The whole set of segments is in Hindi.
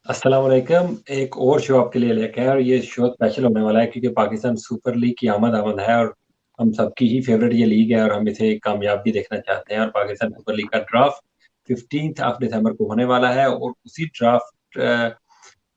अस्सलाम वालेकुम। एक और शो आपके लिए लेके आए और ये शो स्पेशल होने वाला है क्योंकि पाकिस्तान सुपर लीग की आमद है और हम सबकी ही फेवरेट ये लीग है और हम इसे कामयाब भी देखना चाहते हैं और पाकिस्तान सुपर लीग का ड्राफ्ट 15th ऑफ दिसंबर को होने वाला है और उसी ड्राफ्ट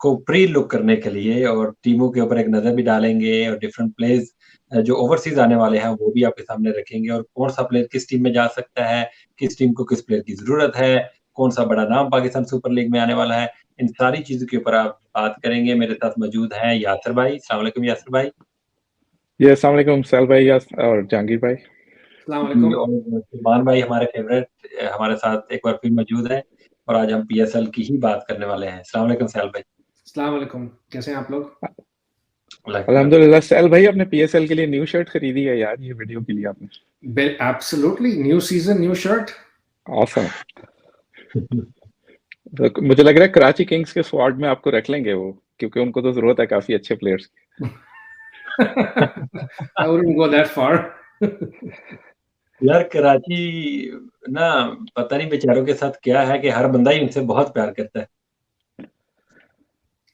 को प्री लुक करने के लिए और टीमों के ऊपर एक नज़र भी डालेंगे और डिफरेंट प्लेयर्स जो ओवरसीज़ आने वाले हैं वो भी आपके सामने रखेंगे और कौन-सा प्लेयर किस टीम में जा सकता है, किस टीम को किस प्लेयर की ज़रूरत है, कौन-सा बड़ा नाम पाकिस्तान सुपर लीग में आने वाला है। इन सारी चीज़ों के ऊपर आप बात करेंगे। मेरे साथ मौजूद हैं यासिर भाई। अस्सलाम वालेकुम यासिर भाई। जी, अस्सलाम वालेकुम सैल भाई और जहांगीर भाई। अस्सलाम जी वालेकुम। और सलमान भाई हमारे फेवरेट हमारे साथ एक बार फिर मौजूद हैं और आज हम पीएसएल की ही बात करने वाले हैं। अस्सलाम वालेकुम सैल भाई। अस्सलाम वालेकुम। कैसे हैं आप लोग? अल्हम्दुलिल्लाह। अल्हम्दुलिल्लाह सैल भाई आपने पीएसएल के लिए न्यू शर्ट खरीदी है यार, ये वीडियो के लिए आपने। Absolutely new season new shirt. Awesome. तो मुझे लग रहा है कराची किंग्स के स्क्वाड में आपको रख लेंगे वो, क्योंकि उनको तो जरूरत है काफी अच्छे players I wouldn't go that far. यार कराची ना पता नहीं बेचारों के साथ क्या है कि हर बंदा ही उनसे बहुत प्यार करता है।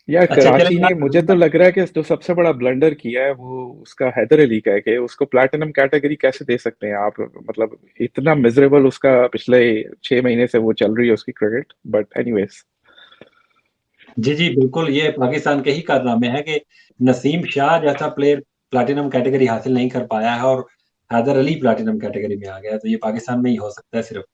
यार अच्छा चलें कराची ने, मुझे तो यार। लग रहा है कि जो सबसे बड़ा ब्लंडर किया है वो उसका हैदर अली का है कि उसको प्लैटिनम कैटेगरी कैसे दे सकते हैं आप। मतलब इतना मिजरेबल उसका पिछले 6 महीने से वो चल रही है उसकी क्रिकेट, बट एनीवेज। जी, जी, बिल्कुल, ये पाकिस्तान के ही कारनामे हैं कि नसीम शाह जैसा प्लेयर प्लैटिनम कैटेगरी हासिल नहीं कर पाया है और हैदर अली प्लैटिनम कैटेगरी में आ गया है, तो ये पाकिस्तान में ही हो सकता है सिर्फ़।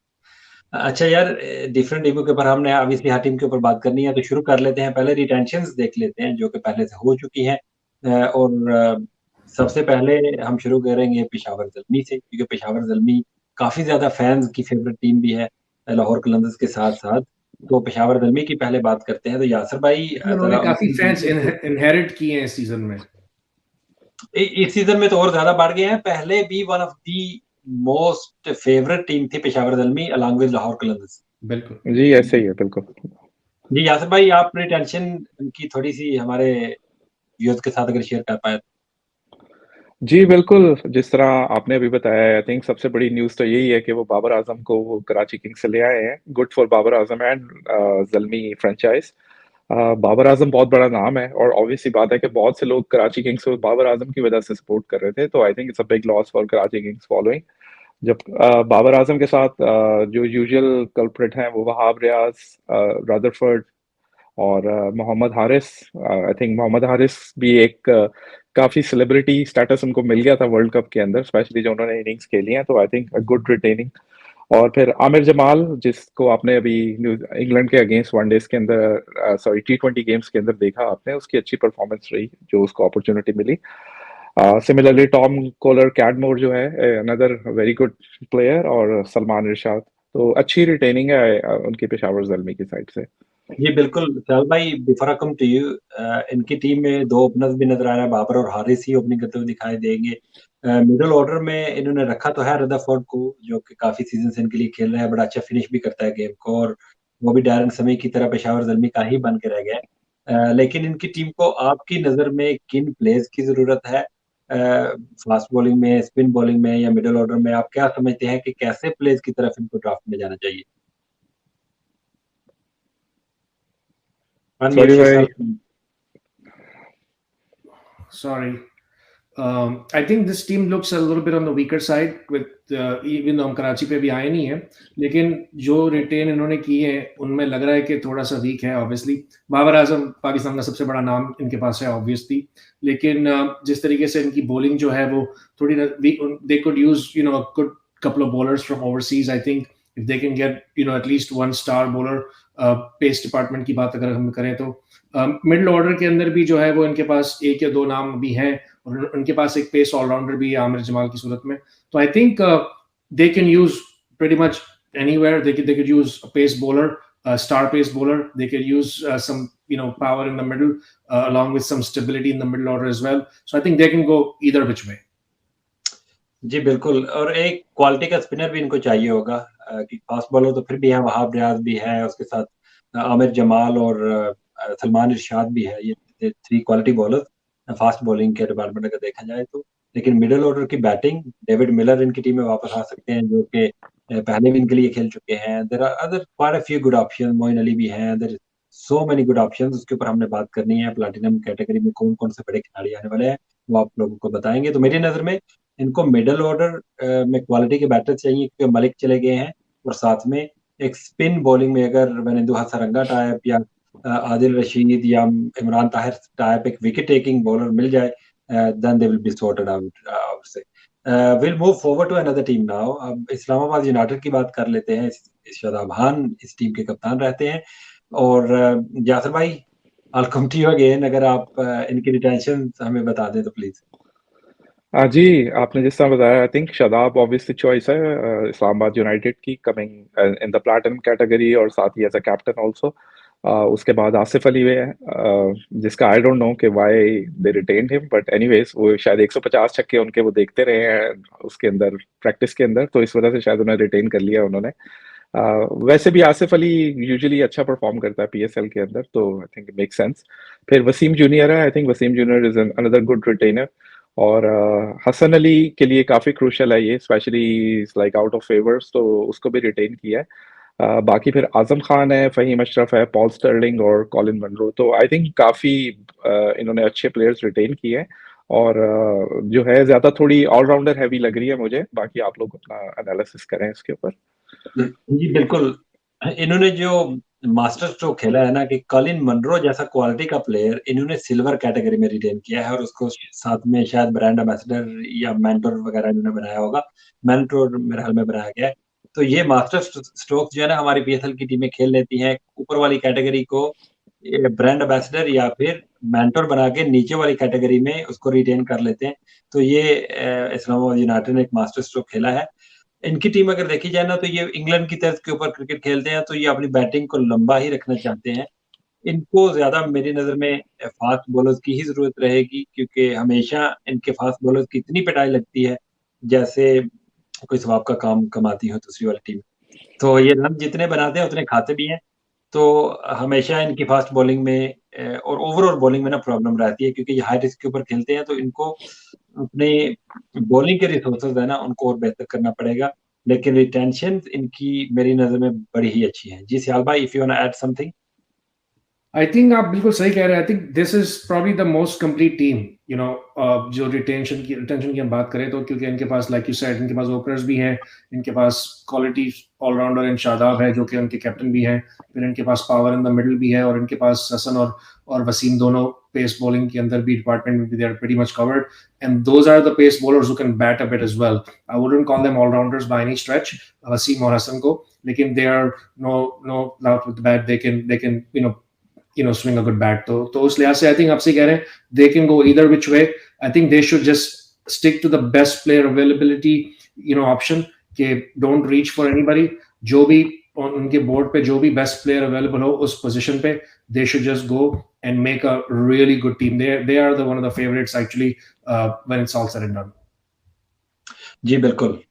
अच्छा यार डिफरेंट टीमों के ऊपर हमने ऑब्वियसली हर टीम के ऊपर बात करनी है, तो शुरू कर लेते हैं। पहले रिटेंशन्स देख लेते हैं, जो कि पहले से हो चुकी हैं और सबसे पहले हम शुरू करेंगे पेशावर ज़ल्मी से, क्योंकि पेशावर ज़ल्मी काफ़ी ज़्यादा फैन्स की फ़ेवरेट टीम भी है लाहौर कलंदर्स के साथ-साथ। तो पेशावर ज़ल्मी की पहले बात करते हैं, तो यासिर भाई उन्होंने ज़रा काफी उनकी फैंस टीम इनहेरिट किए हैं इस सीजन में। इस सीज़न में तो और ज़्यादा बढ़ गए हैं, पहले भी one of the most favourite team थी पेशावर ज़ल्मी अलोंग विद लाहौर कलंदर्स। बिल्कुल। जी ऐसे ही है बिल्कुल। जी, यासिर भाई आप अपनी टेंशन की थोड़ी-सी हमारे व्यूअर्स के साथ अगर शेयर कर पाएँ तो? जी, बिल्कुल, जिस तरह आपने अभी बताया है, आई थिंक सबसे बड़ी न्यूज़ तो यही है कि वो बाबर आज़म को वो कराची किंग्स से ले आए हैं। Good for Babar Azam and Zalmi franchise. Babar Azam बहुत बड़ा नाम है और ऑब्वियस सी बात है कि बहुत से लोग कराची किंग्स को बाबर आज़म की वजह से सपोर्ट कर रहे थे, तो I think it's a big loss for Karachi Kings following. जब बाबर आज़म के साथ जो यूजुअल कल्प्रिट हैं वो वहाब रियाज़, रदरफोर्ड और मोहम्मद हारिस। आई थिंक मोहम्मद हारिस भी एक काफी सेलिब्रिटी स्टेटस उनको मिल गया था वर्ल्ड कप के अंदर, स्पेशली जो उन्होंने इनिंग्स खेली हैं, तो I think a good retaining. और फिर आमिर जमाल, जिसको आपने अभी इंग्लैंड के अगेंस्ट वनडेज के अंदर, सॉरी T20 गेम्स के अंदर देखा आपने, उसकी अच्छी परफॉर्मेंस रही जो उसको अपॉर्चुनिटी मिली। सिमिलरली टॉम कोलर कैडमोर जो है अनदर वेरी गुड प्लेयर, और सलमान इरशाद। तो अच्छी रिटेनिंग है उनकी पेशावर जल्मी की साइड से। जी, बिल्कुल, सैल भाई before I come to you इनकी टीम में 2 ओपनर्स भी नज़र आ रहे हैं, बाबर और हारिस ही ओपनिंग करते हुए दिखाई देंगे। मिडल ऑर्डर में इन्होंने रखा तो है रदरफोर्ड को, जो कि काफ़ी सीज़न से इनके लिए खेल रहा है, बड़ा अच्छा फिनिश भी करता है गेम को और वो भी डैरेन समी की तरह पेशावर ज़ल्मी का ही बन के रह गया है। लेकिन इनकी टीम को आपकी नज़र में किन प्लेयर्स की ज़रूरत है? फास्ट बॉलिंग में, स्पिन बॉलिंग में या मिडल ऑर्डर में आप क्या समझते हैं कि कैसे प्लेयर्स की तरफ इनको ड्राफ्ट में जाना चाहिए? सॉरी अनम्यूट भाई। Yourself. Sorry. I think this team looks a little bit on the weaker side with even though हम कराची पे भी आए नहीं हैं, लेकिन जो रिटेन इन्होंने की है उनमें लग रहा है कि थोड़ा सा वीक है। ऑब्वियसली बाबर आजम पाकिस्तान का सबसे बड़ा नाम इनके पास है ऑब्वियसली, लेकिन जिस तरीके से इनकी बॉलिंग जो है वो थोड़ी they could use good couple of bowlers from overseas. I think if they can get at least one star bowler, pace department की बात अगर हम करें तो मिडिल ऑर्डर के अंदर भी जो है वो इनके पास एक या दो नाम भी हैं और उनके पास एक पेस ऑलराउंडर भी है आमिर जमाल की सूरत में। तो I think they can use pretty much anywhere. They could use a pace bowler, a star pace bowler. They could use some power in the middle, along with some stability in the middle order as well. So I think they can go either which way. जी, बिल्कुल और एक क्वालिटी का स्पिनर भी इनको चाहिए होगा कि फास्ट बॉलर तो फिर भी हैं, वहाब रियाज़ भी है, उसके साथ आमिर जमाल और सलमान इरशाद भी है। ये 3 क्वालिटी बॉलर्स फास्ट बॉलिंग के डिपार्टमेंट अगर देखा जाए तो। लेकिन मिडल ऑर्डर की बैटिंग डेविड मिलर इनकी टीम में वापस आ सकते हैं, जो कि पहले भी इनके लिए खेल चुके हैं। There are other quite a few good option, Moin Ali भी हैं, there so many good options, उसके ऊपर हमने बात करनी है। प्लैटिनम कैटेगरी में कौन कौन से बड़े खिलाड़ी आने वाले हैं वो आप लोगों को बताएंगे। तो मेरी नज़र में इनको मिडल ऑर्डर में क्वालिटी के बैटर चाहिए, क्योंकि मलिक चले गए हैं, और साथ में एक स्पिन बॉलिंग में अगर वनिंदु हसरंगा टाइप या आदिल रशीद या इमरान ताहिर टाइप एक विकेट टेकिंग बॉलर मिल जाए, then they will be sorted out से। Will move forward to another team now. अब इस्लामाबाद यूनाइटेड की बात कर लेते हैं। शादाब खान इस टीम के कप्तान रहते हैं। और यासर भाई, I'll come to you again, अगर आप इनकी रिटेंशन हमें बता दें तो प्लीज। जी, आपने जिस तरह बताया, I think Shadab obviously choice है इस्लामाबाद यूनाइटेड की, coming in the platinum category और साथ ही एज अ कैप्टन आल्सो। उसके बाद आसिफ अली है, जिसका आई डोंट नो कि why they retained him, but anyways वो शायद 150 छक्के उनके वो देखते रहे हैं उसके अंदर, प्रैक्टिस के अंदर, तो इस वजह से शायद उन्हें रिटेन कर लिया उन्होंने। वैसे भी आसिफ अली यूजुअली अच्छा परफॉर्म करता है पीएसएल के अंदर, तो I think it makes sense. फिर वसीम जूनियर है, I think Wasim junior is another good retainer. और हसन अली के लिए काफी क्रूशियल है ये, specially like out of favours, तो उसको भी रिटेन किया है। बाकी फिर आजम खान है, फहीम अशरफ है, पॉल स्टर्लिंग और कॉलिन मनरो, तो आई थिंक काफी इन्होंने अच्छे प्लेयर्स रिटेन किए हैं। और जो है ज्यादा थोड़ी ऑलराउंडर हैवी लग रही है मुझे, बाकी आप लोग अपना एनालिसिस करें इसके ऊपर। जी बिल्कुल, इन्होंने जो मास्टर स्ट्रोक खेला है ना, कि कॉलिन मनरो जैसा क्वालिटी का प्लेयर इन्होंने सिल्वर कैटेगरी में रिटेन किया है, और उसको साथ में शायद ब्रांड एम्बेसडर या मेंटोर वगैरह इन्होंने बनाया होगा। मेंटोर मेरे ख्याल में बनाया गया है। तो ये मास्टर स्ट्रोक जो है ना, हमारी पीएसएल की टीमें खेल लेती हैं। ऊपर वाली कैटेगरी को ब्रांड एम्बेसडर या फिर मेंटोर बना के नीचे वाली कैटेगरी में उसको रिटेन कर लेते हैं। तो ये इस्लामाबाद यूनाइटेड ने एक मास्टर स्ट्रोक खेला है। इनकी टीम अगर देखी जाए ना, तो ये इंग्लैंड की तर्ज के ऊपर क्रिकेट खेलते हैं, तो ये अपनी बैटिंग को लंबा ही रखना चाहते हैं। इनको ज्यादा मेरी नजर में फास्ट बॉलर्स की ही जरूरत रहेगी, क्योंकि हमेशा इनके फास्ट बॉलर्स की इतनी पिटाई लगती है जैसे कोई सवाब का काम कमाती हो दूसरी वाली टीम। तो ये रन जितने बनाते हैं उतने खाते भी हैं। तो हमेशा इनकी फास्ट बॉलिंग में और ओवरऑल बॉलिंग में ना प्रॉब्लम रहती है, क्योंकि ये हाई रिस्क के ऊपर खेलते हैं, तो इनको अपने बॉलिंग के रिसोर्सेज है ना, उनको और बेहतर करना पड़ेगा। लेकिन रिटेंशन इनकी मेरी नज़र में बड़ी ही अच्छी है। जी सियाल भाई, if you want to add something. I think आप बिल्कुल सही कह रहे हैं। I think this is probably the most complete team, you know, जो रिटेंशन की हम बात करें तो, क्योंकि इनके पास लाइक यू सेड, इनके पास ओपनर्स भी हैं, इनके पास क्वालिटी ऑलराउंडर इन शादाब है जो कि उनके कैप्टन भी हैं, फिर इनके पास पावर इन द मिडिल भी है, और इनके पास हसन और वसीम दोनों पेस बॉलिंग के अंदर भी, डिपार्टमेंट में भी they are pretty much covered, and those are the pace bowlers who can bat a bit as well. I wouldn't call them allrounders by any stretch, Wasim और हसन को, लेकिन they are no doubt with bat, they can swing a good bat. तो उस लिहाज से I think आपसे कह रहे हैं they can go either which way. I think they should just stick to the best player availability option, कि don't reach for anybody. जो भी उनके बोर्ड पे जो भी बेस्ट प्लेयर अवेलेबल हो उस पोजीशन पे, they should just go and make a really good team. They are one of the favorites actually when it's all said and done. जी बिल्कुल।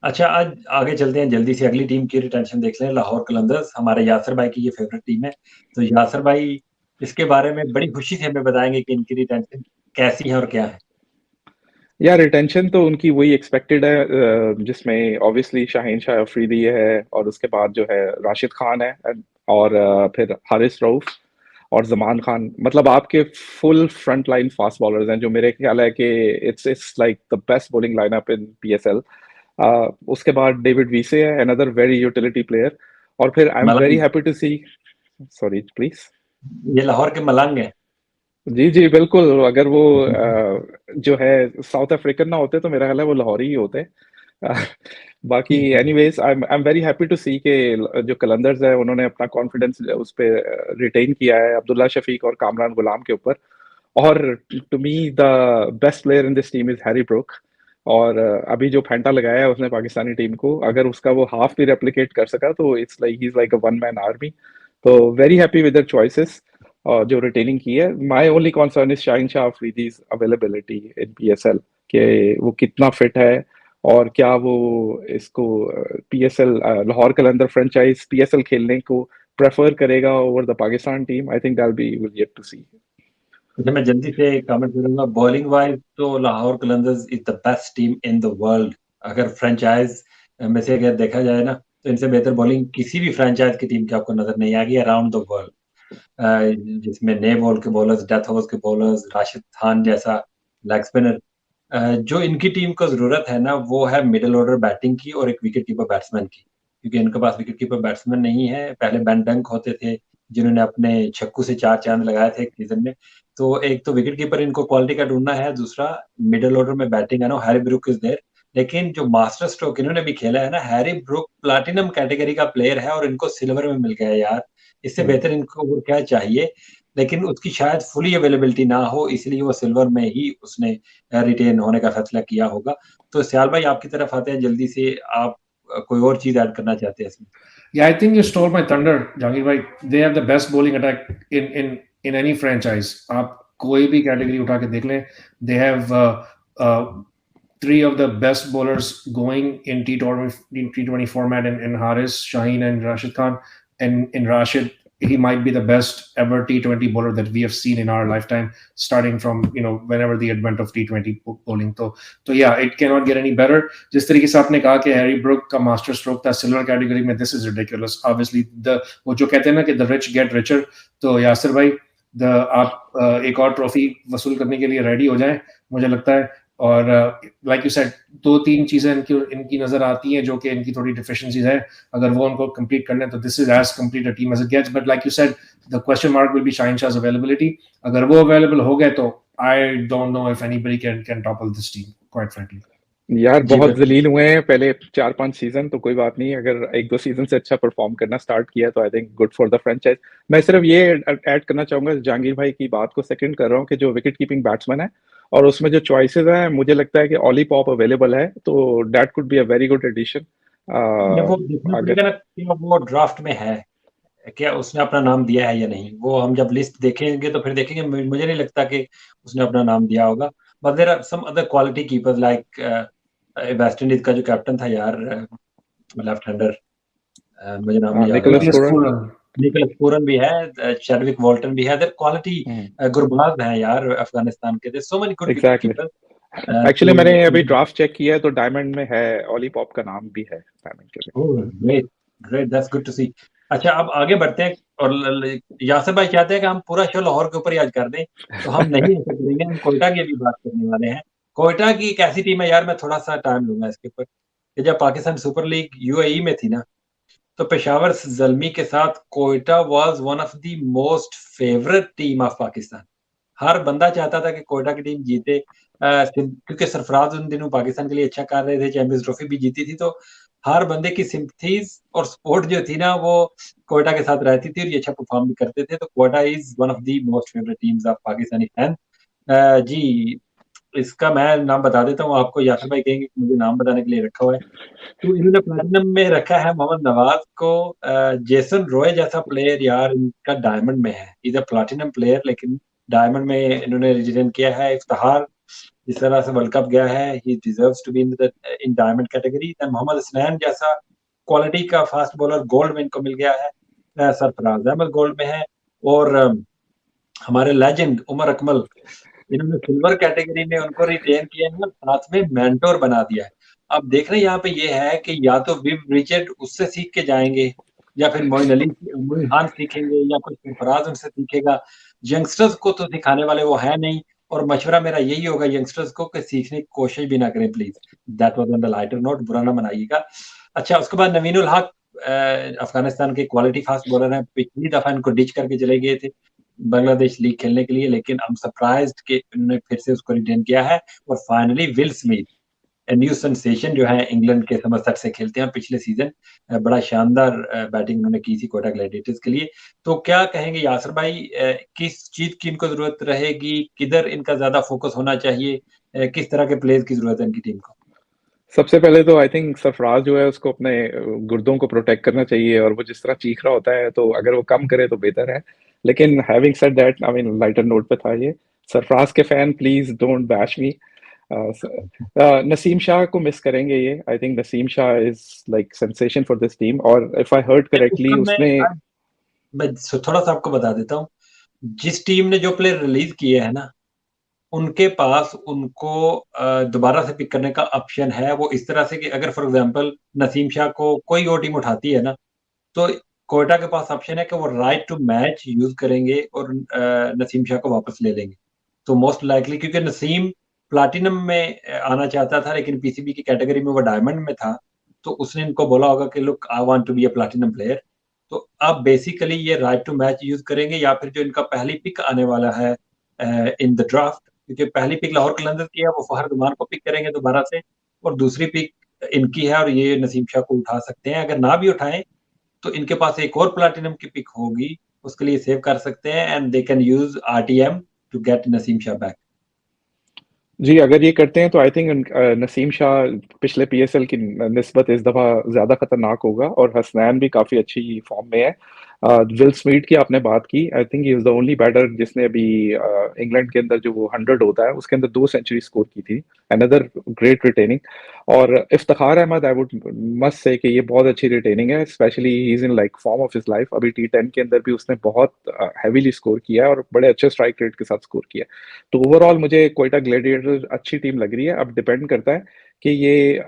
अच्छा, आज आगे चलते हैं, जल्दी से अगली टीम की रिटेंशन देख लें। लाहौर कलंदर्स, हमारे यासर भाई की ये फेवरेट टीम है। तो यासर भाई इसके बारे में बड़ी खुशी से हमें बताएंगे कि इनकी रिटेंशन कैसी है और क्या है। यार रिटेंशन तो उनकी वही एक्सपेक्टेड है, जिसमें ऑब्वियसली शाहीन शाह अफरीदी है, और उसके बाद जो है राशिद खान है, और फिर हारिस रऊफ और जमान खान, मतलब आपके full front line fast bowlers हैं, जो मेरे ख्याल है कि it's like the best bowling lineup in PSL. उसके बाद डेविड वीसे है, अनदर वेरी यूटिलिटी प्लेयर। और फिर I am very happy to see, sorry please. ये लाहौर के मलंग है। जी जी बिल्कुल, अगर वो जो है साउथ अफ्रीकन ना होते तो मेरा ख्याल है वो लाहौरी ही होते। बाकी anyways I am very happy to see के जो कलंदर्स है उन्होंने अपना कॉन्फिडेंस उस पे रिटेन किया है अब्दुल्ला शफीक और कामरान गुलाम के ऊपर। और to me the best player in this team is Harry Brook. और अभी जो फैंटा लगाया है उसने पाकिस्तानी टीम को, अगर उसका वो हाफ भी रेप्लिकेट कर सका तो it's like he is like a one man army. तो very happy with their choices जो रिटेनिंग की है। My only concern is Shaheen Shah Afridi's availability in PSL, कि वो कितना फिट है और क्या वो इसको PSL Lahore Qalandar franchise PSL खेलने को प्रेफर करेगा over the Pakistan team. I think that be will yet to see. अच्छा, मैं जल्दी से कमेंट करूंगा। बॉलिंग वाइज तो Lahore Qalandars is the best team in the world. अगर फ्रेंचाइज में से अगर देखा जाए ना, तो इनसे बेहतर बॉलिंग किसी भी फ्रेंचाइज की टीम की आपको नजर नहीं आएगी अराउंड द वर्ल्ड। जिसमें नए बॉल के बॉलर्स, डेथ ओवर्स के बॉलर्स, राशिद खान जैसा लेग स्पिनर। जो इनकी टीम को ज़रूरत है ना, वो है मिडल ऑर्डर बैटिंग की और एक विकेट कीपर बैट्समैन की, क्योंकि इनके पास विकेट कीपर बैट्समैन नहीं है। पहले बेन डंक होते थे, जिन्होंने अपने छक्कू से 4 चांद लगाए थे एक सीज़न में। तो एक तो विकेट कीपर इनको क्वालिटी का ढूँढना है, दूसरा मिडल ऑर्डर में बैटिंग है ना, हैरी ब्रूक इज़ देयर। लेकिन जो मास्टर स्ट्रोक इन्होंने भी खेला है ना, हैरी ब्रूक प्लैटिनम कैटेगरी का प्लेयर है और इनको सिल्वर में मिल गया है यार। इससे बेहतर इनको और क्या चाहिए? लेकिन उसकी शायद फुली अवेलेबिलिटी ना हो, इसलिए वो सिल्वर में ही उसने रिटेन होने का फैसला किया होगा। तो सियाल भाई आपकी तरफ आते हैं जल्दी से, आप कोई और चीज़ ऐड करना चाहते हैं इसमें? Yeah, I think you stole my thunder, Jahangir bhai. They have the best bowling attack in any franchise. आप कोई भी कैटेगरी उठा के देख लें, they have uh, three of the best bowlers going in T20 format in Haris, Shaheen, and Rashid Khan. And in Rashid, he might be the best ever T20 bowler that we have seen in our lifetime, starting from whenever the advent of T20 bowling. So yeah, it cannot get any better. जिस तरीके से आपने कहा कि हैरी ब्रुक का मास्टर स्ट्रोक था सिल्वर कैटेगरी में, दिस इज रिडिकुलस ऑब्वियसली। वो जो कहते हैं ना कि द रिच गेट रिचर, तो यासिर भाई आप एक और ट्रॉफी वसूल करने के लिए रेडी हो जाएं, मुझे लगता है। और लाइक यू सेड, 2-3 चीजें इनकी नजर आती हैं जो कि इनकी थोड़ी डिफिशिएंसीज है, अगर वो उनको कंप्लीट करने तो this is as complete a team as it gets. But like you said, the question mark will be Shaheen Shah's availability. अगर वो अवेलेबल हो गए तो I don't know if anybody can topple this team, quite frankly. यार जी बहुत बिल्कुल। जलील हुए हैं पहले 4-5 सीजन, तो कोई बात नहीं, अगर 1-2 सीजन से अच्छा परफॉर्म करना स्टार्ट किया तो I think good for the franchise. मैं सिर्फ ये ऐड करना चाहूंगा जहांगीर भाई की बात को सेकंड कर रहा हूँ कि जो विकेट कीपिंग बैट्समैन है और उसमें जो चॉइसेस हैं, मुझे लगता है कि ऑली पॉप अवेलेबल है, तो that could be a very good addition. ये वो देखना अगर पड़ेगा ना कि वो ड्राफ्ट में है, क्या उसने अपना नाम दिया है या नहीं। वो हम जब लिस्ट देखेंगे तो फिर देखेंगे, मुझे नहीं लगता कि उसने अपना नाम दिया होगा। But there are some other quality keepers like West Indies का जो कैप्टन था यार, लेफ्ट हैंडर, मुझे नाम नहीं याद आ निकोलस रहा। Nicholas Pooran. Pooran. Nicholas Pooran भी है, चैडविक वॉल्टन भी है, देयर क्वालिटी गुरबाज हैं यार अफगानिस्तान के। There so many good wicket exactly. Keepers. Actually मैंने अभी तो ड्राफ्ट चेक किया है तो डायमंड में है, ऑली पॉप का नाम भी है डायमंड के लिए। Great, great, that's good to see. अच्छा, अब आगे बढ़ते हैं और यासिर भाई चाहते हैं कि हम पूरा शो लाहौर के ऊपर ही आज कर दें, तो हम नहीं ऐसा करेंगे, हम कोयटा की भी बात करने वाले हैं। कोयटा की एक ऐसी टीम है यार, मैं थोड़ा सा टाइम लूंगा इसके ऊपर, कि जब पाकिस्तान सुपर लीग यूएई में थी ना, तो पेशावर जल्मी के साथ Quetta was one of the most favourite team of Pakistan. हर बंदा चाहता था कि कोयटा की टीम जीते, क्योंकि सरफराज उन दिनों पाकिस्तान के लिए अच्छा कर रहे थे, चैंपियंस ट्रॉफी भी जीती थी, तो हर बंदे की सिंपथीज और सपोर्ट जो थी ना, वो कोयटा के साथ रहती थी और ये अच्छा परफॉर्म भी करते थे। तो Quetta is one of the most favourite teams of Pakistani fan. जी, इसका मैं नाम बता देता हूँ आपको, यासिर भाई कहेंगे कि मुझे नाम बताने के लिए रखा हुआ है। तो इन्होंने प्लेटिनम में रखा है मोहम्मद नवाज को। जेसन रॉय जैसा प्लेयर यार इनका डायमंड में है, इज अ प्लैटिनम प्लेयर, लेकिन डायमंड में इन्होंने रिटेन किया है। इफ्तिखार जिस तरह से वर्ल्ड कप गया है, he deserves to be in diamond category. Mohammad Hasnain जैसा क्वालिटी का फास्ट बॉलर गोल्ड में इनको मिल गया है। सरफराज अहमद गोल्ड में है, और हमारे लेजेंड उमर अकमल, इन्होंने सिल्वर कैटेगरी में उनको रिटेन किया है, साथ में मेंटोर बना दिया है। अब देख रहे हैं यहाँ पे ये है कि या तो विव रिचर्ड उससे सीख के जाएंगे, या फिर मोइन खान सीखेंगे, या कोई सरफराज उनसे सीखेगा। यंगस्टर्स को तो सिखाने वाले वो है नहीं, और मशवरा मेरा यही होगा यंगस्टर्स को कि सीखने की कोशिश भी ना करें please. That was on the lighter note, बुरा ना मनाइएगा। अच्छा, उसके बाद नवीन उल हक, अफगानिस्तान के क्वालिटी फास्ट बॉलर हैं, पिछली दफा इनको डिच करके चले गए थे बांग्लादेश लीग खेलने के लिए, लेकिन I'm सरप्राइज्ड कि उन्होंने फिर से उसको रिटेन किया है। और finally will Smith, new sensation जो है, इंग्लैंड के समरसेट से खेलते हैं पिछले सीजन, बड़ा शानदार बैटिंग उन्होंने की थी कोटा ग्लैडिएटर्स के लिए। तो क्या कहेंगे यासिर भाई, किस चीज की इनको जरूरत रहेगी, किधर इनका ज्यादा फोकस होना चाहिए, किस तरह के प्लेयर्स की जरूरत है इनकी टीम को? सबसे पहले तो आई थिंक सरफराज जो है उसको अपने गुर्दों को प्रोटेक्ट करना चाहिए, और वो जिस तरह चीख रहा होता है तो अगर वो कम करे तो बेहतर है। लेकिन having said that, I mean lighter note पे था ये। सरफराज के फैन प्लीज डोंट बैश मी। नसीम शाह को मिस करेंगे ये। I think Naseem Shah is like sensation for this team, और इफ आई हर्ड करेक्टली उसका उसने मैं थोड़ा सा आपको बता देता हूँ, जिस टीम ने जो प्लेयर रिलीज किए हैं ना, उनके पास उनको दोबारा से पिक करने का ऑप्शन है। वो इस तरह से कि अगर फॉर एग्जांपल नसीम शाह को कोई और टीम उठाती है ना, तो कोयटा के पास ऑप्शन है कि वो राइट टू मैच यूज़ करेंगे और नसीम शाह को वापस ले लेंगे। तो मोस्ट लाइकली क्योंकि नसीम प्लैटिनम में आना चाहता था लेकिन पीसीबी की कैटेगरी में वो डायमंड में था, तो उसने इनको बोला होगा कि look I want to be a platinum player. तो अब बेसिकली ये राइट टू मैच यूज़ करेंगे या फिर जो इनका पहली पिक आने वाला है इन द ड्राफ्ट, क्योंकि पहली पिक लाहौर कलंदर्स की है, वो फहद उमान को पिक करेंगे दोबारा से और दूसरी पिक इनकी है और ये नसीम शाह को उठा सकते हैं। अगर ना भी उठाएँ तो इनके पास एक और प्लैटिनम की पिक होगी, उसके लिए सेव कर सकते हैं and they can use RTM to get Naseem Shah back. जी, अगर ये करते हैं तो आई थिंक नसीम शाह पिछले पीएसएल की निस्बत इस दफ़ा ज़्यादा खतरनाक होगा और हसनैन भी काफ़ी अच्छी फॉर्म में है। विल स्मीड की आपने बात की, I think he is the only batter जिसने अभी इंग्लैंड के अंदर जो वो 100 होता है उसके अंदर 2 सेंचुरी स्कोर की थी। Another great retaining. और Iftikhar Ahmed I would must say कि ये बहुत अच्छी रिटेनिंग है, specially he is in like form of his life. अभी टी10 के अंदर भी उसने बहुत हेवीली स्कोर किया है और बड़े अच्छे स्ट्राइक रेट के साथ स्कोर किया है। तो ओवरऑल मुझे क्वेटा ग्लैडिएटर्स अच्छी टीम लग रही है। अब डिपेंड करता है कि ये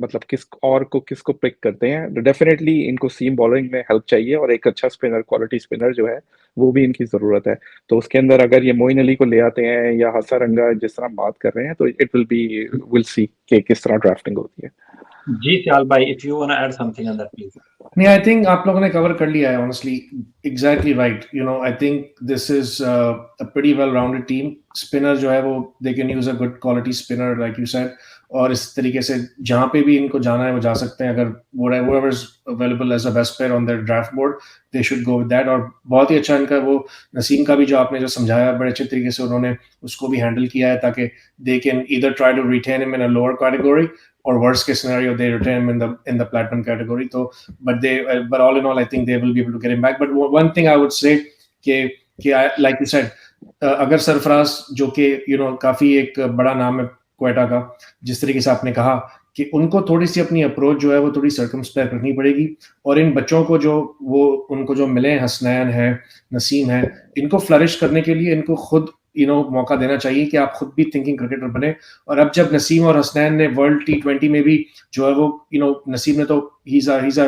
मतलब किसको पिक करते हैं। डेफिनेटली इनको सीम बॉलिंग में हेल्प चाहिए और एक अच्छा स्पिनर, क्वालिटी स्पिनर जो है वो भी इनकी ज़रूरत है। तो उसके अंदर अगर ये मोइन अली को ले आते हैं या हसारंगा जिस तरह बात कर रहे हैं तो इट विल सी कि किस तरह ड्राफ्टिंग होती है। जी सियाल भाई, if you want to add something on that please. नहीं, आई थिंक आप लोगों ने कवर कर लिया है honestly, exactly right. You know, I think this is a pretty well rounded team. Spinner जो है वो they can use a good quality spinner like you said, और इस तरीके से जहां पे भी इनको जाना है वो जा सकते हैं। अगर whoever is available as a best player on their draft board, they should go with that। और बहुत ही अच्छा इनका वो नसीम का भी जो आपने जो समझाया बड़े अच्छे तरीके से उन्होंने उसको भी हैंडल किया है, ताकि they can either try to retain him in a lower category or worst case scenario they retain him in the platinum category। तो but all in all I think they will be able to get him back। But one thing I would say कि like you said, अगर सरफराज जो कि काफी एक बड़ा नाम है क्वेटा का, जिस तरीके से आपने कहा कि उनको थोड़ी सी अपनी अप्रोच जो है वो थोड़ी सर्कमस्पेक्ट रखनी पड़ेगी, और इन बच्चों को उनको जो मिले, हसनैन है, नसीम है, इनको फ्लरिश करने के लिए इनको खुद मौका देना चाहिए कि आप खुद भी थिंकिंग क्रिकेटर बने। और अब जब नसीम और हसनैन ने वर्ल्ड T20 में भी जो है वो नसीम ने तो he's a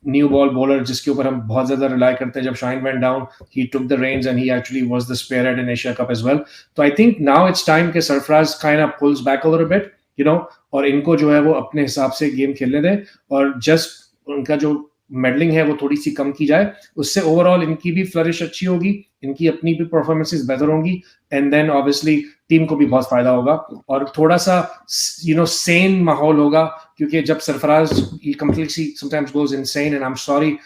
new ball bowler जिसके ऊपर हम बहुत ज्यादा रिलाई करते हैं। जब Shaheen went down he took the reins and he actually was the spearhead in Asia Cup as well. तो I think now it's time कि Sarfaraz kind of pulls back a little bit, और इनको जो है वो अपने हिसाब से गेम खेलने दें, और जस्ट उनका जो मेडलिंग है वो थोड़ी सी कम की जाए। उससे ओवरऑल इनकी भी फ्लरिश अच्छी होगी, इनकी अपनी भी परफॉर्मेंसेस बेहतर होंगी, एंड देन ऑब्वियसली टीम को भी बहुत फायदा होगा और थोड़ा सा सेन माहौल होगा। क्योंकि जब Sarfaraz completely sometimes goes insane, and I am sorry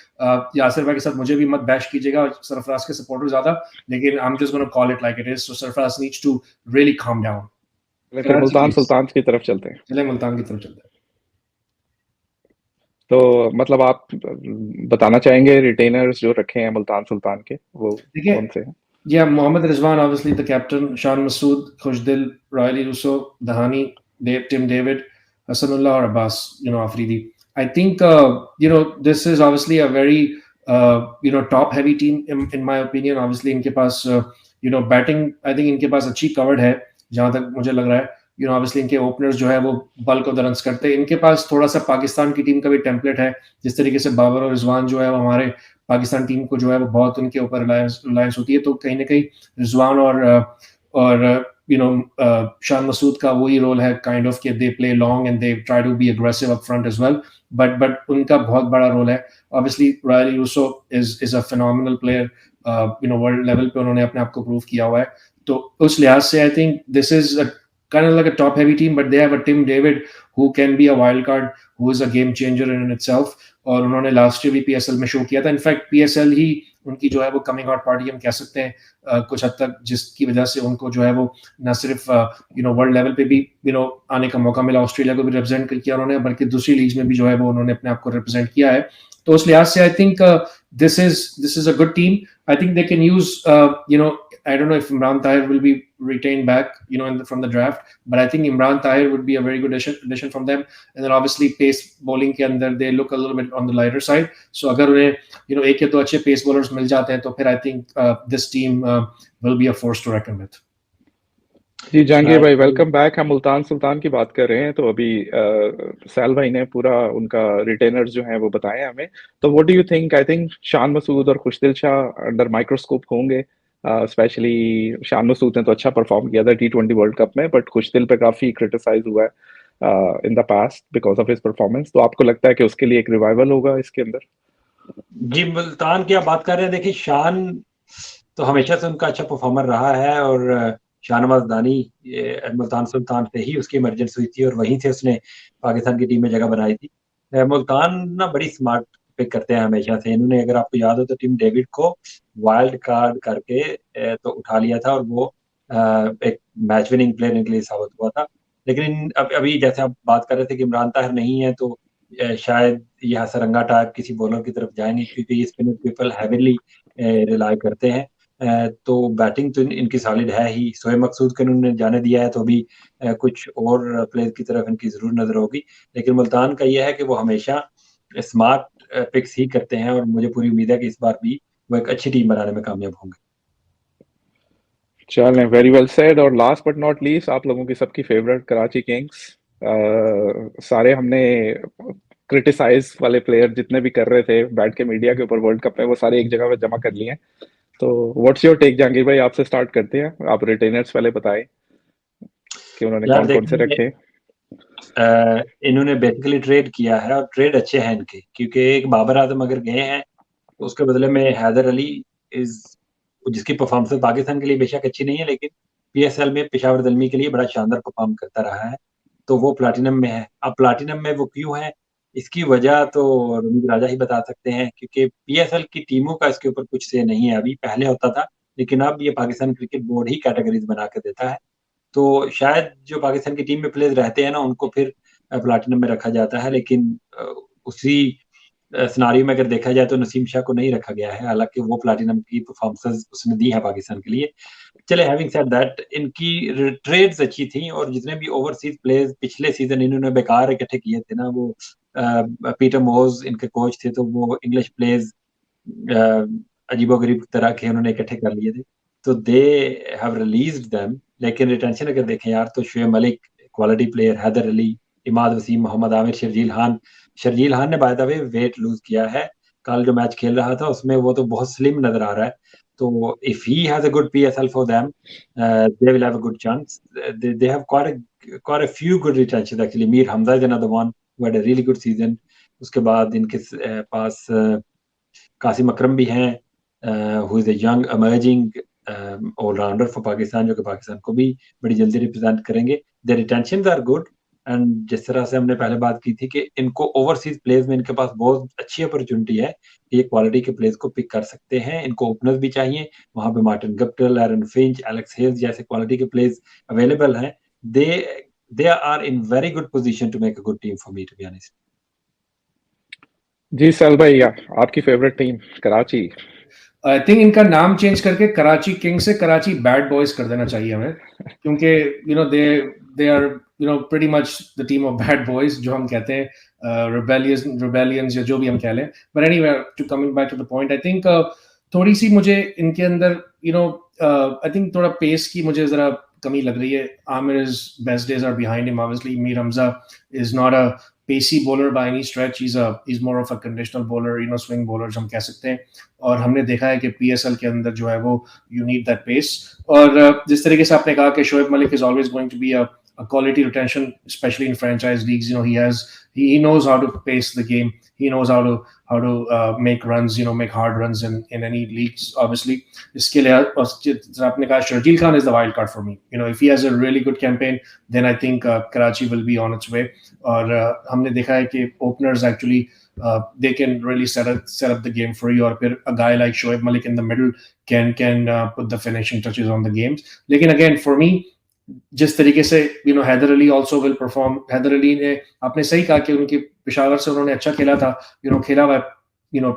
Yasir भाई के साथ मुझे भी मत बैश कीजिएगा, सरफराज के सपोर्टर ज्यादा, लेकिन I am just gonna call it like it is. So Sarfaraz needs to really calm down. फिर मुल्तान सुल्तान की तरफ चलते हैं। चले मुल्तान की तरफ चलते हैं। तो मतलब आप बताना चाहेंगे रिटेनर्स जो रखे हैं मुल्तान सुल्तान के वो कौन से हैं? Yeah, Mohammad Rizwan, obviously the captain, Shan Masood, Khushdil, Riley Russo, Dahani, Tim David, Hassanullah, or Abbas, Afridi. I think, this is obviously a very, top heavy team in my opinion. Obviously, इनके पास, batting, I think इनके पास अच्छी covered है, जहाँ तक मुझे लग रहा है। obviously इनके ओपनर्स जो है वो बल्क ऑफ द रन्स करते हैं। इनके पास थोड़ा सा पाकिस्तान की टीम का भी टेम्पलेट है, जिस तरीके से बाबर और रिजवान जो है वो हमारे पाकिस्तान टीम को जो है वो बहुत उनके ऊपर रिलायंस होती है। तो कहीं ना कहीं रिजवान और शान मसूद का वही रोल है काइंड ऑफ कि they play long and they try to be aggressive up front as well, but उनका बहुत बड़ा रोल है। Obviously Rilee Rossouw is a phenomenal player, world level पे उन्होंने अपने आप को प्रूव किया हुआ है। तो उस लिहाज से आई think this is kind of like a top heavy team, but they have a Tim David who can be a wild card, who is a game changer in itself। और उन्होंने लास्ट ईयर भी PSL में शो किया था। इनफैक्ट PSL ही उनकी जो है वो कमिंग आउट पार्टी हम कह सकते हैं कुछ हद तक, जिसकी वजह से उनको जो है वो न सिर्फ वर्ल्ड लेवल पे भी आने का मौका मिला, ऑस्ट्रेलिया को भी रिप्रेजेंट किया उन्होंने, बल्कि दूसरी लीग में भी जो है वो उन्होंने अपने आप को रिप्रेजेंट किया है। तो उस लिहाज से I think this is a good team। I think they can use I don't know if Imran Tahir will be retained back from the draft, but I think Imran Tahir would be a very good addition from them। And then obviously pace bowling के अंदर they look a little bit on the lighter side। So अगर उन्हें एक या दो अच्छे pace bowlers मिल जाते हैं तो फिर I think this team will be a force to reckon with। जी जहांगीर भाई शायद वेलकम बैक। हम मुल्तान सुल्तान की बात कर रहे हैं। तो अभी सैल भाई ने पूरा उनका रिटेनर्स जो हैं वो बताए हमें। तो what do you think? I think Shan Masood और खुशदिल शाह अंडर माइक्रोस्कोप होंगे। स्पेशली शान मसूद ने तो अच्छा परफॉर्म किया था T20 वर्ल्ड कप में, बट खुशदिल पे काफी क्रिटिसाइज हुआ है in the past because of his performance. तो आपको लगता है कि उसके लिए एक रिवाइवल होगा इसके अंदर? जी, मुल्तान की आप बात कर रहे हैं। देखिए, शान तो हमेशा से उनका अच्छा परफॉर्मर रहा है और शाहनवाज दानी मुल्तान सुल्तान से ही उसकी इमरजेंस हुई थी और वहीं से उसने पाकिस्तान की टीम में जगह बनाई थी। मुल्तान ना बड़ी स्मार्ट पिक करते हैं हमेशा से। इन्होंने, अगर आपको याद हो तो, टिम डेविड को वाइल्ड कार्ड करके तो उठा लिया था और वो एक मैच विनिंग प्लेयर इनके लिए साबित हुआ था। लेकिन अभी जैसे आप बात कर रहे थे कि इमरान ताहिर नहीं है, तो शायद ये हसरंगा टाइप किसी बॉलर की तरफ जाएंगे, क्योंकि ये स्पिनर पीपल हैवीली रिलाई करते हैं। तो बैटिंग तो इनकी सॉलिड है ही। शोएब मकसूद को इन्होंने जाने दिया है, तो अभी कुछ और प्लेयर की तरफ इनकी जरूर नजर होगी। लेकिन मुल्तान का यह है कि वो हमेशा स्मार्ट पिक्स ही करते हैं और मुझे पूरी उम्मीद है कि इस बार भी वो एक अच्छी टीम बनाने में कामयाब होंगे। चलें, वेरी वेल सेड। और लास्ट बट नॉट लीस्ट, आप लोगों की सबकी फेवरेट कराची किंग्स। सारे हमने क्रिटिसाइज वाले प्लेयर जितने भी कर रहे थे बैठ के मीडिया के ऊपर वर्ल्ड कप में, वो सारे एक जगह पे जमा कर लिए हैं। तो व्हाट्स योर टेक जहांगीर भाई? आपसे स्टार्ट करते हैं। आप रिटेनर्स पहले बताएं कि उन्होंने यार कौन कौन से देखिए, रखे। इन्होंने बेसिकली ट्रेड किया है और ट्रेड अच्छे हैं इनके, क्योंकि एक बाबर आजम अगर गए हैं तो उसके बदले में हैदर अली इज जिसकी परफॉर्मेंस पाकिस्तान के लिए बेशक अच्छी नहीं है, लेकिन पीएसएल में पेशावर दलमी के लिए बड़ा शानदार परफॉर्म करता रहा है। तो वो प्लाटिनम में है। अब प्लाटिनम में वो क्यों है, इसकी वजह तो रमीज राजा ही बता सकते हैं, क्योंकि पीएसएल की टीमों का इसके ऊपर कुछ से नहीं है। अभी पहले होता था, लेकिन अब ये पाकिस्तान क्रिकेट बोर्ड ही कैटेगरीज बना के देता है। तो शायद जो पाकिस्तान की टीम में प्लेयर्स रहते हैं ना, उनको फिर प्लाटिनम में रखा जाता है। लेकिन उसी सिनारियो में अगर देखा जाए तो नसीम शाह को नहीं रखा गया है, हालांकि वो प्लाटिनम की परफॉर्मेंस उसने दी है पाकिस्तान के लिए। चले, हैविंग सेड दैट, इनकी ट्रेड्स अच्छी थी और जितने भी ओवरसीज प्लेयर्स पिछले सीजन इन्होंने बेकार इकट्ठे किए थे ना, वो पीटर मोज इनके कोच थे, तो वो इंग्लिश प्लेयर्स अजीबोगरीब तरह के उन्होंने इकट्ठे कर लिए थे, तो दे हैव रिलीज्ड देम। लेकिन रिटेंशन अगर देखें यार, तो शुएब मलिक क्वालिटी प्लेयर, हैदर अली, इमाद वसीम, मोहम्मद आमिर, शर्जील खान ने by the way weight lose किया है। कल जो मैच खेल रहा था उसमें वो तो बहुत स्लिम नजर आ रहा है। तो if he has a good PSL for them, they will have a good chance. They have quite a few good retentions actually. Mir Hamza is another one who had a really good season. उसके बाद इनके पास कासिम अकरम भी हैं, who is a young emerging allrounder for Pakistan, जो कि पाकिस्तान को भी बड़ी जल्दी रिप्रेजेंट करेंगे। The retentions are good. And जिस तरह से हमने पहले बात की थी कि इनको ओवरसीज प्लेयर्स में इनके पास बहुत अच्छी अपॉर्चुनिटी है कि ये क्वालिटी के प्लेयर्स को पिक कर सकते हैं। इनको ओपनर्स भी चाहिए, वहां पे Martin Guptill, Aaron Finch, Alex Hales जैसे क्वालिटी के प्लेयर्स अवेलेबल हैं। They they are in very good position to make a good team for me, to be honest. जी सैल भाई, आपकी favourite team Karachi. I think इनका नाम चेंज करके कराची किंग से कराची बैड बॉयज कर देना चाहिए हमें, क्योंकि they are pretty much the team of bad boys, जो हम कहते हैं रिबेलियंस या जो भी हम कह लें। But anyway, to coming back to the point, I think थोड़ी सी मुझे इनके अंदर आई थिंक थोड़ा पेस की मुझे जरा कमी लग रही है। Amir's best days are behind him. Obviously, Mir Hamza is not a pacey bowler by any stretch. He's more of a conditional bowler, swing bowler हम कह सकते हैं। और हमने देखा है कि PSL के अंदर जो है वो you need that pace। और जिस तरीके से आपने कहा कि Shoaib Malik is always going to be a quality retention, especially in franchise leagues. He knows how to pace the game. He knows how to make runs, make hard runs in any leagues. Obviously, इसके लिए आपने कहा Sharjeel Khan is the wild card for me. If he has a really good campaign, then I think Karachi will be on its way. और हमने देखा है कि openers actually they can really set up the game for you. और फिर a guy like Shoaib Malik in the middle can put the finishing touches on the games. लेकिन again, for me, जिस तरीके से Haider Ali also will perform. Haider Ali ने, आपने सही कहा कि उनकी पेशावर से उन्होंने अच्छा खेला था, खेला हुआ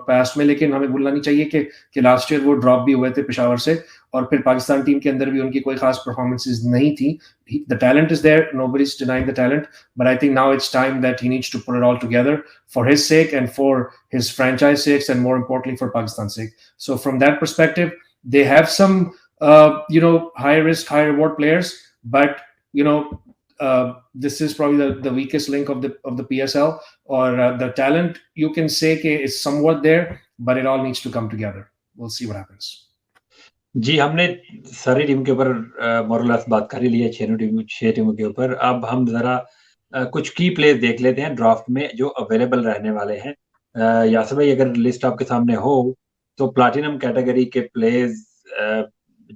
पास्ट में, लेकिन हमें भूलना नहीं चाहिए कि लास्ट ईयर वो ड्रॉप भी हुए थे पेशावर से, और फिर पाकिस्तान टीम के अंदर भी उनकी कोई खास परफॉर्मेंसेस नहीं थी। The talent is there, nobody is denying the talent, but I think now it's time that he needs to put it all together for his sake and for his franchise sakes and more importantly for Pakistan sake. So from that perspective, they have some high risk, high reward players, but you know, this is probably the weakest link of the PSL, or the talent you can say is somewhat there, but it all needs to come together. We'll see what happens. जी, हमने सारी टीम के ऊपर मोरलेस बात कर ही ली है, 6 टीमों के ऊपर। अब हम ज़रा कुछ की प्लेयर देख लेते हैं ड्राफ्ट में जो अवेलेबल रहने वाले हैं। यासिर भाई, अगर लिस्ट आपके सामने हो, तो प्लैटिनम कैटेगरी के प्लेयर्स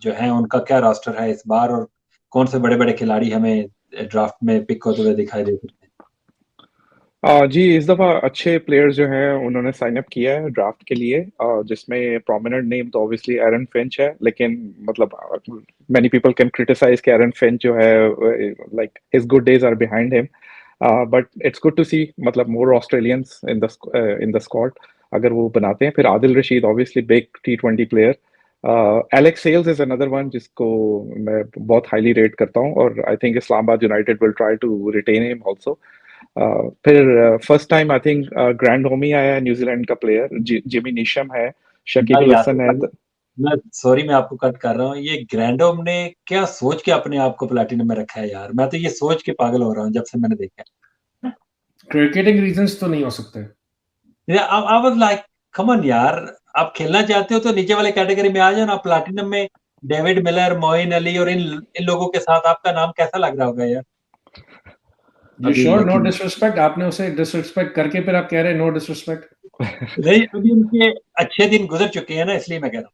जो हैं उनका क्या रोस्टर है इस बार, और कौन से बड़े-बड़े खिलाड़ी हमें ड्राफ्ट में पिक होते हुए दिखाई दे सकते हैं? जी, इस दफ़ा अच्छे प्लेयर्स जो हैं उन्होंने साइन अप किया है ड्राफ्ट के लिए, जिसमें प्रोमिनेंट नेम तो ऑब्वियसली एरन फिंच है, लेकिन मतलब मैनी पीपल कैन क्रिटिसाइज कि एरन फिंच जो है like his good days are behind him, but it's good to see मतलब more Australians in the squad अगर वो बनाते हैं। फिर Adil Rashid obviously big T20 player, Alex Hales is another one जिसको मैं बहुत हाईली रेट करता हूँ, और I think Islamabad United will try to retain him also. फिर first time I think Grandhomme आया है न्यूजीलैंड का प्लेयर, जिमी नीशम है, शकीब भाई अल यासिर हसन है। भाई, मैं आपको कट कर रहा हूँ। ये ग्रैंडोम ने क्या सोच के अपने आप को प्लैटिनम में रखा है यार? मैं तो ये सोच के पागल हो रहा हूँ जब से मैंने देखा है। क्रिकेटिंग रीजंस तो नहीं हो सकते। I was like, come on यार, आप खेलना चाहते हो तो नीचे वाले कैटेगरी में आ जाओ ना। प्लैटिनम में डेविड मिलर, मोइन अली और इन लोगों के साथ आपका नाम कैसा लग रहा होगा यार? यू अभी श्योर? नो लेकिन डिसरिस्पेक्ट, आपने उसे डिसरिस्पेक्ट करके फिर आप कह रहे हैं नो डिसरिस्पेक्ट। नहीं, अभी उनके अच्छे दिन गुजर चुके हैं ना, इसलिए मैं कह रहा हूँ।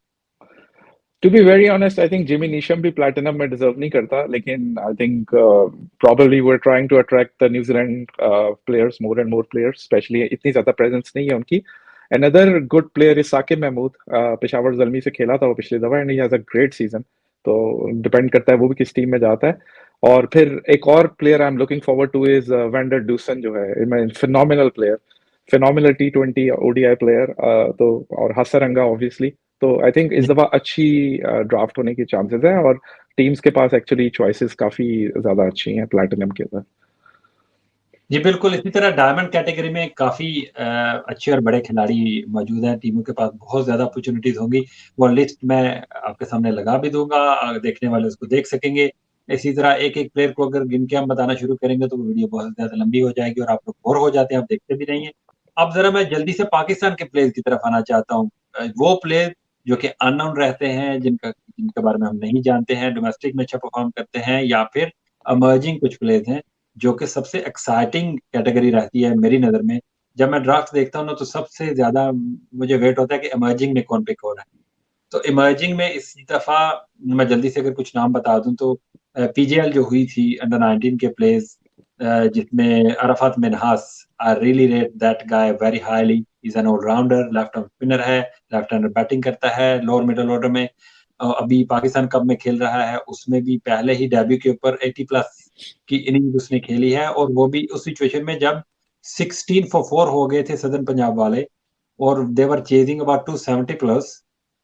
To be very honest I think Jimmy Neesham भी प्लैटिनम में डिजर्व नहीं करता, लेकिन I think probably we are trying to attract the New Zealand players, more and more players, specially इतनी ज्यादा प्रेजेंस नहीं है उनकी। Another good player is Saqib Mahmood, Peshawar Zalmi से खेला था वो पिछली दफा, and he has a great season, तो डिपेंड करता है वो भी किस टीम में जाता है। और फिर एक और player I am looking forward two is vendor Dussen, जो है phenomenal player, phenomenal T20 ODI player, तो और हसरंगा ऑब्वियसली। तो आई थिंक इस दफा अच्छी ड्राफ्ट होने की चांसेस है, और टीम्स के पास एक्चुअली चॉइसेस काफी ज्यादा अच्छी हैं प्लैटिनम के अंदर। जी बिल्कुल, इसी तरह डायमंड कैटेगरी में काफ़ी अच्छे और बड़े खिलाड़ी मौजूद हैं, टीमों के पास बहुत ज़्यादा अपॉर्चुनिटीज़ होंगी। वो लिस्ट मैं आपके सामने लगा भी दूँगा, देखने वाले उसको देख सकेंगे। इसी तरह एक-एक प्लेयर को अगर गिन के हम बताना शुरू करेंगे तो वो वीडियो बहुत ज़्यादा लंबी हो जाएगी और आप लोग बोर हो जाते हैं, आप देखते भी नहीं हैं। अब ज़रा मैं जल्दी से पाकिस्तान के प्लेयर्स की तरफ आना चाहता हूँ। वो प्लेयर जो कि अननोन रहते हैं, जिनके बारे में हम नहीं जानते हैं, डोमेस्टिक में अच्छा परफ़ॉर्म करते हैं, या फिर इमर्जिंग कुछ प्लेयर्स हैं, जो कि सबसे एक्साइटिंग कैटेगरी रहती है मेरी नज़र में। जब मैं ड्राफ्ट देखता हूँ ना, तो सबसे ज़्यादा मुझे वेट होता है कि इमर्जिंग में कौन पिक हो रहा है। तो इमर्जिंग में इस दफ़ा मैं जल्दी से अगर कुछ नाम बता दूँ तो पीजीएल जो हुई थी अंडर 19 के प्लेयर्स, जिसमें Arafat Minhas, I really rate that guy very highly. He is an all-rounder, left arm spinner है, लेफ्ट हैंडर बैटिंग करता है, लोअर मिडल ऑर्डर में। अभी पाकिस्तान कप में खेल रहा है, उसमें भी पहले ही डेब्यू के ऊपर 80 प्लस की इनिंग्स उसने खेली है, और वो भी उस सिचुएशन में जब 16 फॉर 4 हो गए थे सदर्न पंजाब वाले, और they were chasing about 270 plus,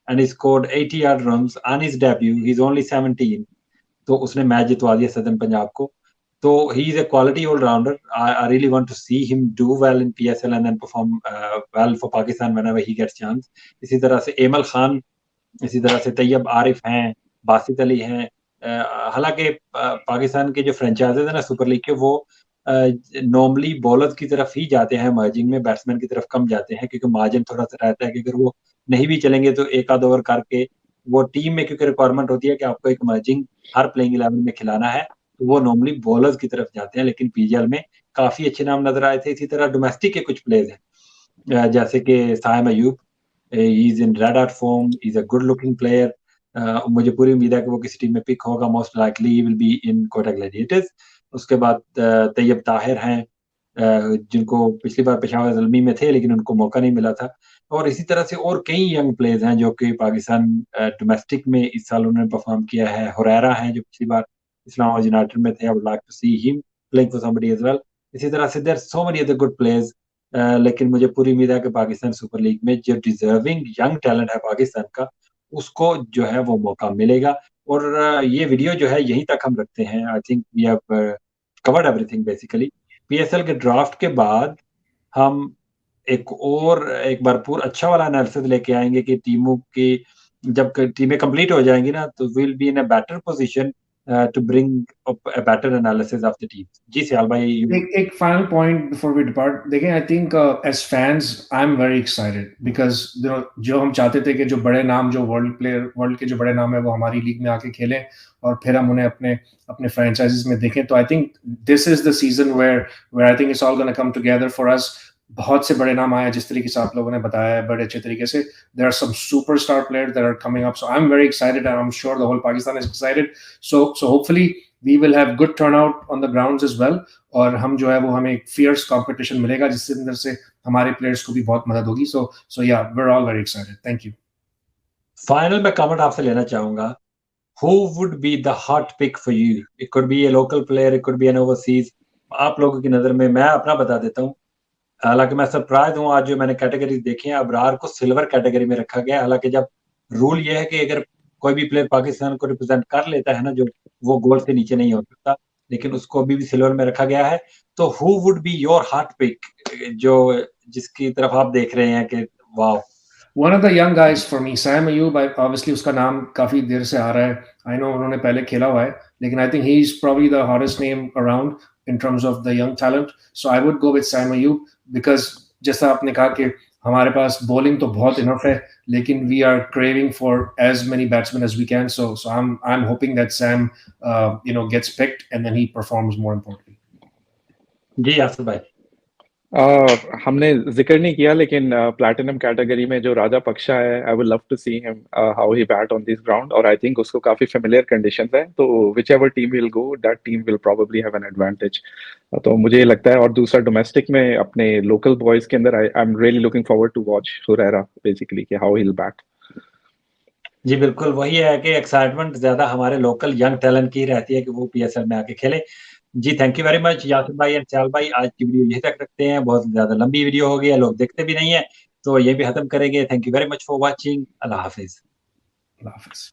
and he scored 80 yard runs on his debut. He is only 17, तो उसने मैच जितवा दिया सदर्न पंजाब को। तो he is a quality allrounder. I really want to see him do well in PSL and then perform well for Pakistan whenever he gets chance. इसी तरह से एमल खान, इसी तरह से तैयब आरिफ हैं, बासित अली हैं। हालांकि पाकिस्तान के जो फ्रेंचाइजेज है ना सुपर लीग के, वो नॉर्मली बॉलर्स की तरफ ही जाते हैं, मर्जिंग में बैट्समैन की तरफ कम जाते हैं, क्योंकि मार्जिन थोड़ा सा रहता है कि अगर वो नहीं भी चलेंगे तो एक आध ओवर करके वो टीम में, क्योंकि रिक्वायरमेंट होती है कि आपको एक मर्जिंग हर प्लेइंग 11 में खिलाना है, तो वो नॉर्मली बॉलर्स की तरफ जाते हैं। लेकिन पीजीएल में काफी अच्छे नाम नजर आए थे। इसी तरह डोमेस्टिक के कुछ प्लेयर्स हैं, जैसे कि Saim Ayub, he is in red hot form, he is a good looking player. मुझे पूरी उम्मीद है कि वो किसी टीम में पिक होगा, most likely he will be in Quetta Gladiators. उसके बाद तैयब ताहिर हैं, जिनको पिछली बार पेशावर ज़ल्मी में थे लेकिन उनको मौका नहीं मिला था। और इसी तरह से और कई यंग प्लेयर्स हैं जो कि पाकिस्तान डोमेस्टिक में इस साल उन्होंने परफॉर्म किया है। हुरैरा हैं जो पिछली बार इस्लामाबाद यूनाइटेड में थे, I would like to see him playing for somebody as well. इसी तरह से there are so many other good players, लेकिन मुझे पूरी उम्मीद है कि पाकिस्तान सुपर लीग में जो डिजर्विंग यंग टैलेंट है पाकिस्तान का, उसको जो है वो मौका मिलेगा। और ये वीडियो जो है यहीं तक हम रखते हैं। I think we have covered everything basically. PSL के ड्राफ्ट के बाद हम एक भरपूर अच्छा वाला एनालिसिस लेके आएंगे कि टीमों की जब टीमें कंप्लीट हो जाएंगी ना, तो will be in a better position to bring up a better analysis of the team. जी सियाल भाई, एक final point before we depart. देखें, I think as fans, I'm very excited because जो हम चाहते थे कि जो बड़े नाम, जो वर्ल्ड के जो बड़े नाम है, वो हमारी लीग में आके खेलें और फिर हम उन्हें अपने franchises में देखें. तो I think this is the season where I think it's all going to come together for us. बहुत से बड़े नाम आए, जिस तरीके से आप लोगों ने बताया है, बड़े अच्छे तरीके से. There are some superstar players that are coming up, so I'm very excited, and I'm sure the whole Pakistan is excited. So hopefully we will have good turnout on the grounds as well, और हम जो है वो हमें एक fierce competition मिलेगा, जिसके अंदर से हमारे players को भी बहुत मदद होगी. So yeah, we're all very excited. Thank you. Final में कमेंट आपसे लेना चाहूंगा. Who would be the hot pick for you? It could be a local player, it could be an overseas. आप लोगों की नजर में, मैं अपना बता देता हूँ. हालांकि मैं सरप्राइज हूँ, आज जो मैंने कैटेगरीज देखी हैं, अबरार को सिल्वर कैटेगरी में रखा गया. हालांकि जब रूल ये है कि अगर कोई भी प्लेयर पाकिस्तान को रिप्रेजेंट कर लेता है ना, जो वो गोल्ड से नीचे नहीं हो सकता, लेकिन उसको अभी भी सिल्वर में रखा गया है. तो who would be your hot pick, जो जिसकी तरफ आप देख रहे हैं कि वाह? One of the young guys for me, Sam Ayub, obviously उसका नाम काफी देर से आ रहा है. I know उन्होंने पहले खेला हुआ है, लेकिन I think he's probably the hottest name around in terms of the young talent. So I would go with Sam Ayub because जैसा आपने कहा कि हमारे पास bowling तो बहुत enough है, लेकिन we are craving for as many batsmen as we can. So I'm hoping that Sam gets picked and then he performs more importantly. जी आसिफ भाई. हमने जिक्र नहीं किया, लेकिन प्लैटिनम कैटेगरी में जो राजा पक्षा है, I would love to see him how he bat on this ground, और आई थिंक उसको काफी फेमिलियर कंडीशंस है, तो whichever team will go, that team will probably have an advantage. तो मुझे ये लगता है. और दूसरा डोमेस्टिक में अपने लोकल बॉयज के अंदर I am really looking forward to watch Huraira basically कि हाउ ही विल बैट. जी बिल्कुल, वही है कि एक्साइटमेंट ज्यादा हमारे लोकल यंग टैलेंट की रहती है कि वो पीएसएल में आके खेले. जी thank you very much Yasir भाई एंड सियाल भाई. आज की वीडियो यहीं तक रखते हैं, बहुत ज्यादा लंबी वीडियो हो गई है, लोग देखते भी नहीं है, तो ये भी खत्म करेंगे. Thank you very much for watching. Allah Hafiz. Allah Hafiz.